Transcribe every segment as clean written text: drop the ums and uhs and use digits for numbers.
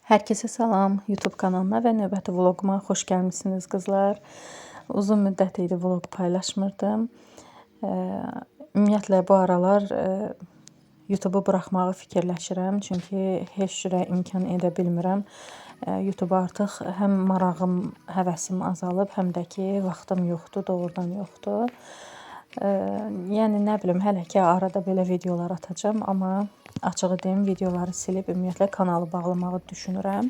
Hər kəsə salam, YouTube kanalıma və növbəti vloquma xoş gəlmisiniz qızlar. Uzun müddət idi vloq paylaşmırdım. Ümumiyyətlə bu aralar YouTube'u buraxmağı fikirləşirəm. Çünki heç cürə imkan edə bilmirəm. YouTube'a artıq həm marağım, həvəsim azalıb, həm də ki, vaxtım yoxdur, doğrudan yoxdur. Yəni nə bilim, hələ ki arada belə videolar atacağam, amma açığı deyim, videoları silib ümumiyyətlə kanalı bağlamağı düşünürəm.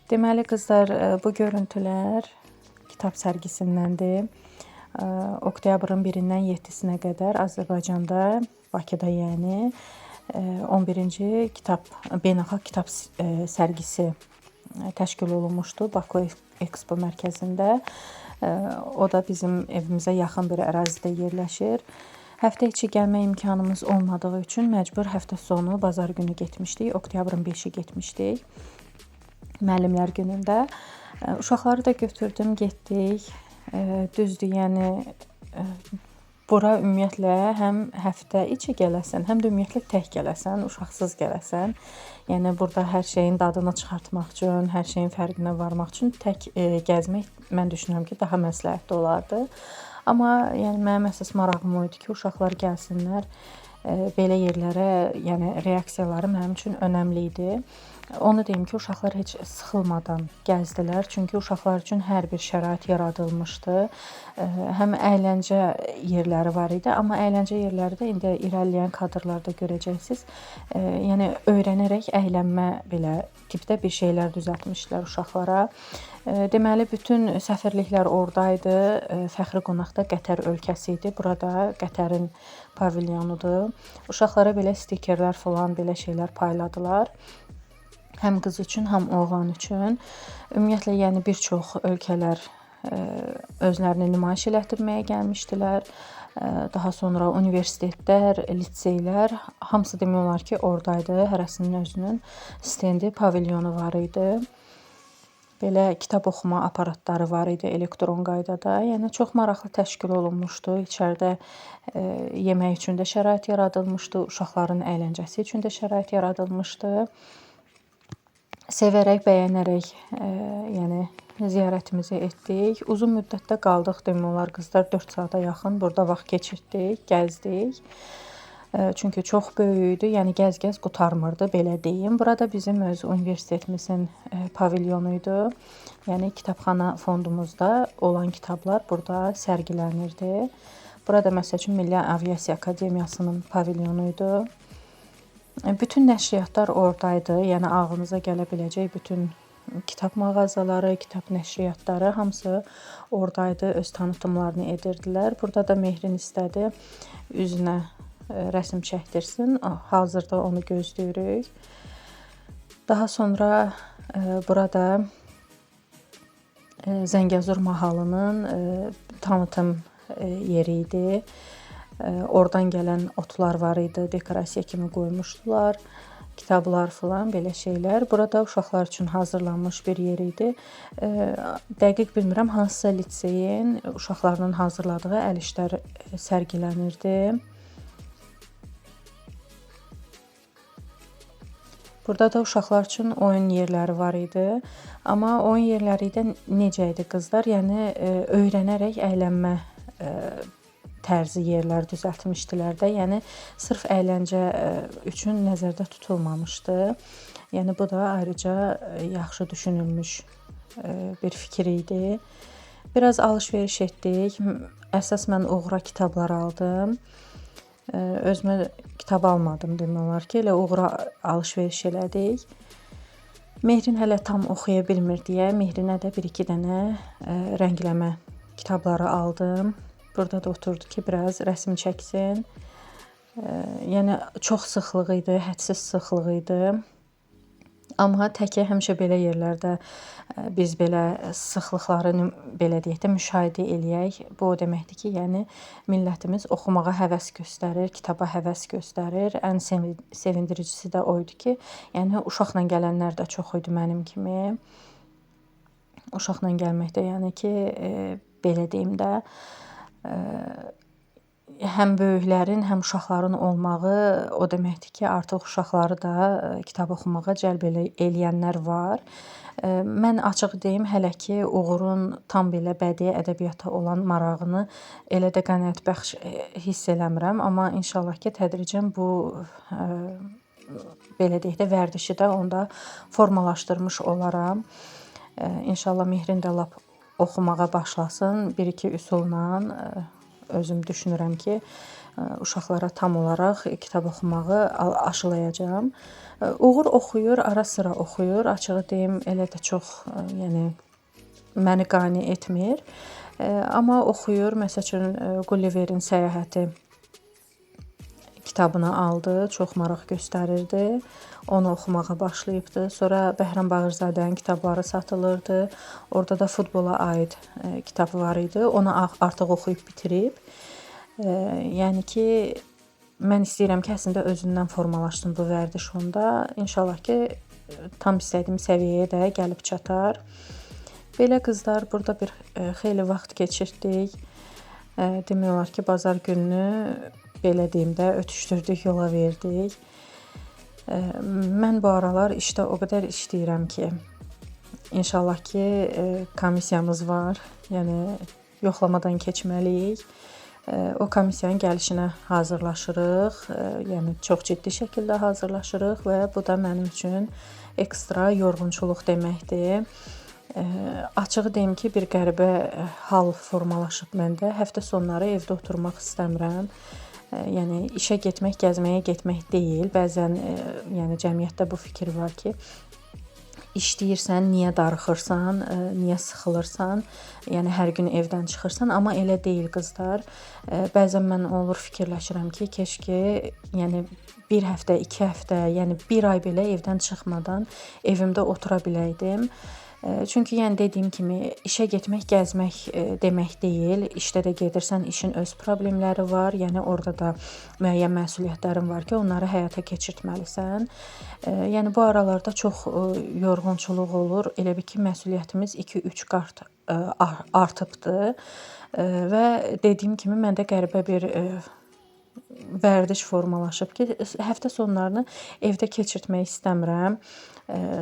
Deməli qızlar, bu görüntülər kitab sərgisindəndir. Oktyabrın 1-dən 7-sinə qədər Azərbaycanda, Bakıda yəni 11-ci beynəlxalq kitab sərgisi təşkil olunmuşdu Baku Expo mərkəzində. O da bizim evimizə yaxın bir ərazidə yerləşir. Həftə içi gəlmə imkanımız olmadığı üçün məcbur həftə sonu bazar günü getmişdik. Oktyabrın 5-i getmişdik. Müəllimlər günündə. Uşaqları da götürdüm, getdik. Düzdür, yəni bura ümumiyyətlə həm həftə içi gələsən, həm də ümumiyyətlə tək gələsən, uşaqsız gələsən. Yəni burada hər şeyin dadını çıxartmaq üçün, hər şeyin fərqinə varmaq üçün tək gəzmək mən düşünürəm ki, daha məsləhətli olardı. Amma yəni mənim əsas marağım o idi ki, uşaqlar gəlsinlər. Belə yerlərə, yəni reaksiyaları mənim üçün önəmli idi. Onu deyim ki, uşaqlar heç sıxılmadan gəzdilər. Çünki uşaqlar üçün hər bir şərait yaradılmışdı. Həm əyləncə yerləri var idi, amma əyləncə yerləri də indi irəliləyən kadrlarda görəcəksiniz. Yəni öyrənərək əylənmə belə tipdə bir şeylər düzəltmişdilər uşaqlara. Deməli, bütün səfirliklər oradaydı. Fəxri qonaq da Qətər ölkəsi idi. Burada Qətərin pavilyonudur. Uşaqlara belə stikerlər falan, belə şeylər payladılar. Həm qız üçün, həm oğlan üçün. Ümumiyyətlə, yəni bir çox ölkələr özlərini nümayiş elətdirməyə gəlmişdilər. Daha sonra universitetlər, liseylər, hamısı demək olar ki, oradaydı. Hərəsinin özünün stendi, pavilyonu var idi. Belə kitab oxuma aparatları var idi elektron qaydada. Yəni çox maraqlı təşkil olunmuşdu. İçəridə yemək üçün də şərait yaradılmışdı. Uşaqların əyləncəsi üçün də şərait yaradılmışdı. Sevərək, bəyənərək yəni ziyarətimizi etdik. Uzun müddətdə qaldıq demək olar qızlar. 4 saata yaxın burada vaxt keçirtdik, gəzdik. Çünki çox böyük idi. Yəni gəz-gəz qurtarmırdı, belə deyim. Burada bizim öz universitetimizin pavilyonu idi. Yəni kitabxana fondumuzda olan kitablar burada sərgilənirdi. Burada məsəl üçün Milli Aviasiya Akademiyasının pavilyonu idi. Bütün nəşriyyatlar oradaydı. Yəni ağlınıza gələ biləcək bütün kitab mağazaları, kitab nəşriyyatları hamısı oradaydı. Öz tanıtımlarını edirdilər. Burada da Mehrin istədi üzünə rəsm çəkdirsin. Hazırda onu gözləyirik. Daha sonra burada Zəngəzur mahalının tanıtım yeri idi. Oradan gələn otlar var idi, dekorasiya kimi qoymuşdular. Kitablar falan, belə şeylər. Burada uşaqlar üçün hazırlanmış bir yer idi. Dəqiq bilmirəm, hansısa liseyin uşaqlarının hazırladığı əl işlər sərgilənirdi. Burada da uşaqlar üçün oyun yerləri var idi. Amma oyun yerləri də necə idi qızlar? Yəni öyrənərək əylənmə tərzi yerlər düzəltmişdilər də. Yəni sırf əyləncə üçün nəzərdə tutulmamışdı. Yəni bu da ayrıca yaxşı düşünülmüş bir fikir idi. Biraz alış-veriş etdik. Əsas mən uğura kitablar aldım. Özümə kitab almadım demək olar ki, elə uğura alış-veriş elədik. Mehrin hələ tam oxuya bilmir deyə Mehrinə də 1-2 dənə rəngləmə kitabları aldım. Burada da oturdu ki, biraz rəsm çəksin. Yəni çox sıxlıq idi, hədsiz sıxlıq idi. Amma təki həmişə belə yerlərdə biz belə sıxlıqları belə deyək də müşahidə eləyək. Bu o deməkdir ki, yəni millətimiz oxumağa həvəs göstərir, kitaba həvəs göstərir. Ən sevindiricisi də o idi ki, yəni uşaqla gələnlər də çox idi mənim kimi. Uşaqla gəlməkdə yəni ki, belə deyim də həm böyüklərin, həm uşaqların olmağı o deməkdir ki, artıq uşaqları da kitab oxumağa cəlb eləyənlər var. Mən açıq deyim, hələ ki Uğurun tam belə bədii ədəbiyyata olan marağını elə də qənaətbəxş hiss eləmirəm, amma inşallah ki, tədricən bu belə deyək də vərdişi də onda formalaşdırmış olaram. İnşallah Mehrin də lap oxumağa başlasın. 1-2 üsulla özüm düşünürəm ki, uşaqlara tam olaraq kitab oxumağı aşılayacağam. Uğur oxuyur, ara sıra oxuyur. Açığı deyim, elə də çox, yəni məni qane etmir. Amma oxuyur. Məsəl üçün Gulliverin Səyahəti kitabını aldı, çox maraq göstərirdi. Onu oxumağa başlayıbdı. Sonra Bəhram Bağırzadənin kitabları satılırdı. Orada da futbola aid kitab var idi. Onu artıq oxuyub bitirib. Yəni ki, mən istəyirəm ki, əslində özündən formalaşsın bu vərdiş onda. İnşallah ki, tam istədiyim səviyyəyə də gəlib çatar. Belə qızlar, burada bir xeyli vaxt keçirdik. Demək olar ki, bazar gününü belə deyim də ötüşdürdük, yola verdik. Mən bu aralar işdə o qədər işləyirəm ki, inşallah ki, komissiyamız var. Yəni yoxlamadan keçməliyik. O komissiyanın gəlişinə hazırlaşırıq. Yəni çox ciddi şəkildə hazırlaşırıq və bu da mənim üçün ekstra yorğunçuluq deməkdir. Açığı deyim ki, bir qəribə hal formalaşıb məndə. Həftə sonları evdə oturmaq istəmirəm. Yəni işə getmək, gəzməyə getmək deyil. Bəzən yəni cəmiyyətdə bu fikir var ki, işləyirsən, niyə darıxırsan, niyə sıxılırsan, yəni hər gün evdən çıxırsan, amma elə deyil qızlar. Bəzən mən olur fikirləşirəm ki, keşke yəni bir həftə, 2 həftə, yəni bir ay belə evdən çıxmadan evimdə otura biləydim. Çünki yəni dediyim kimi işə getmək, gəzmək demək deyil. İşdə də gedirsən, işin öz problemləri var. Yəni orada da müəyyən məsuliyyətlərin var ki, onları həyata keçirtməlisən. Yəni bu aralarda çox yorğunçuluq olur. Elə bil ki, məsuliyyətimiz 2-3 qat artıbdı. Və dediyim kimi məndə qəribə bir vərdiş formalaşıb ki, həftə sonlarını evdə keçirtmək istəmirəm.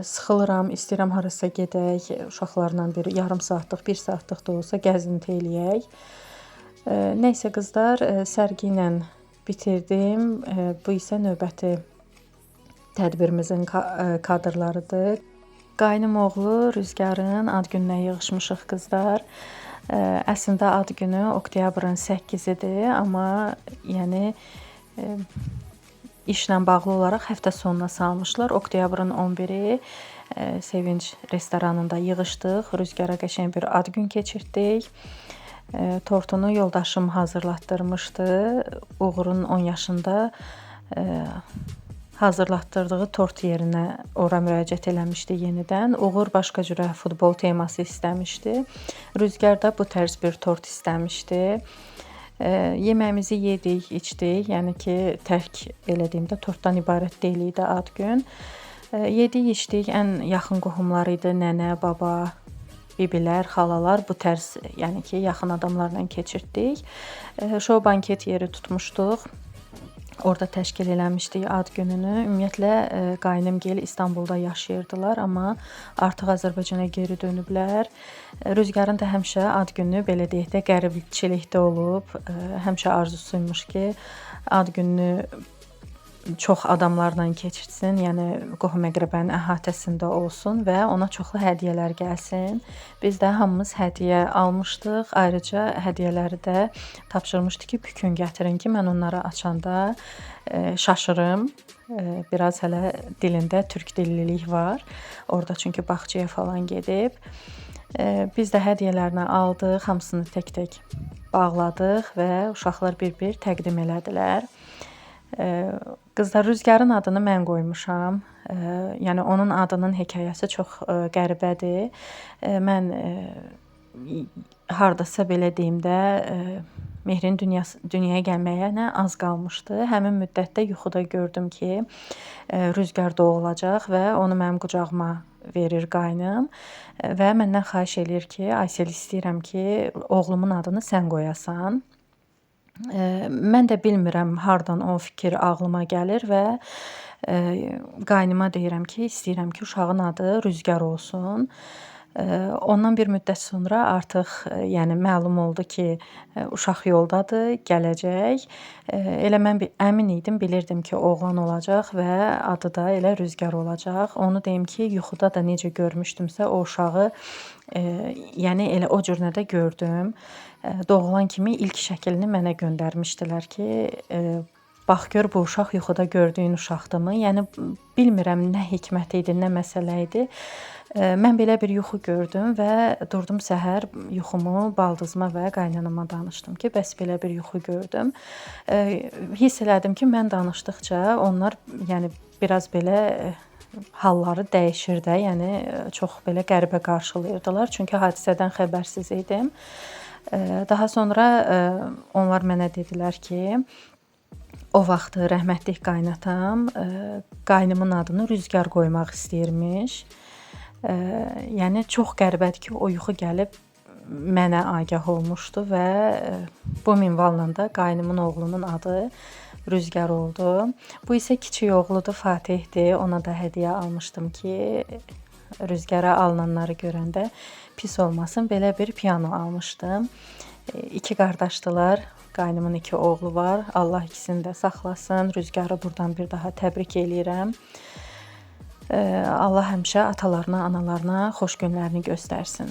Sıxılıram, istəyirəm harasa gedək, uşaqlarla bir yarım saatlıq, 1 saatlıq da olsa gəzinti eləyək. Nəysə qızlar, sərgi ilə bitirdim. Bu isə növbəti tədbirimizin kadrlarıdır. Qaynım oğlu Rüzgarın ad gününə yığışmışıq qızlar. Əslində ad günü oktyabrın 8-idir, amma yəni işlə bağlı olaraq həftə sonuna salmışlar. Oktyabrın 11-i Sevinç restoranında yığışdıq. Rüzgara qəşəng bir ad gün keçirtdik. Tortunu yoldaşım hazırlatdırmışdı. Uğurun 10 yaşında hazırlatdırdığı tort yerinə ora müraciət eləmişdi yenidən. Uğur başqa cürə futbol teması istəmişdi. Rüzgar da bu tərz bir tort istəmişdi. Yeməyimizi yedik, içdik. Yəni ki, tək elə deyim də tortdan ibarət deyil idi ad gün. Yedik, içdik. Ən yaxın qohumlar idi. Nənə, baba, bibilər, xalalar, bu tərz, yəni ki, yaxın adamlarla keçirtdik. Şou banket yeri tutmuşduq. Orada təşkil eləmişdik ad gününü. Ümumiyyətlə qaynımgil İstanbulda yaşayırdılar, amma artıq Azərbaycana geri dönüblər. Rüzgarın da həmişə ad günü belə deyək də qəribçilikdə olub. Həmişə arzusuymuş ki, ad gününü çox adamlarla keçirtsin, yəni qohum-əqrəbənin əhatəsində olsun və ona çoxlu hədiyyələr gəlsin. Biz də hamımız hədiyyə almışdıq. Ayrıca hədiyyələri də tapşırmışdı ki, pükün gətirin ki, mən onları açanda şaşırım. Biraz hələ dilində türk dillilik var. Orada çünki bağçaya falan gedib. Biz də hədiyyələrini aldıq, hamısını tək-tək bağladıq və uşaqlar bir-bir təqdim elədilər. Qızlar, Rüzgarın adını mən qoymuşam. Yəni onun adının hekayəsi çox qəribədir. Mən hardasa belə deyim də Mehrin dünyaya gəlməyinə az qalmışdı. Həmin müddətdə yuxuda gördüm ki, Rüzgar doğulacaq və onu mənim qucağıma verir qaynım və məndən xahiş eləyir ki, Aysel, istəyirəm ki, oğlumun adını sən qoyasan. Mən də bilmirəm hardan o fikir ağlıma gəlir və qaynıma deyirəm ki, istəyirəm ki, uşağın adı Rüzgar olsun. Ondan bir müddət sonra artıq, yəni məlum oldu ki, uşaq yoldadır, gələcək. Elə mən əmin idim, bilirdim ki, oğlan olacaq və adı da elə Rüzgar olacaq. Onu deyim ki, yuxuda da necə görmüşdümsə o uşağı, yəni elə o cür də gördüm. Doğulan kimi ilk şəklini mənə göndərmişdilər ki, bax gör bu uşaq yuxuda gördüyün uşaqdırmı? Yəni bilmirəm nə hikmət idi, nə məsələ idi. Mən belə bir yuxu gördüm və durdum səhər yuxumu baldızıma və qaynanama danışdım ki, bəs belə bir yuxu gördüm. Hiss elədim ki, mən danışdıqca onlar yəni biraz belə halları dəyişir də, yəni çox belə qəribə qarşılayırdılar. Çünki hadisədən xəbərsiz idim. Daha sonra onlar mənə dedilər ki, o vaxt rəhmətlik qaynatam qaynımın adını Rüzgar qoymaq istəyirmiş. Yəni çox qəribədir ki, o yuxu gəlib mənə agah olmuşdu və bu minvalla da qaynımın oğlunun adı Rüzgar oldu. Bu isə kiçik oğludur, Fatihdir. Ona da hədiyyə almışdım ki, Rüzgara alınanları görəndə pis olmasın. Belə bir piano almışdım. 2 qardaşdılar. Qaynımın 2 oğlu var. Allah ikisini də saxlasın. Rüzgarı buradan bir daha təbrik eləyirəm. Allah həmişə atalarına, analarına xoş günlərini göstərsin.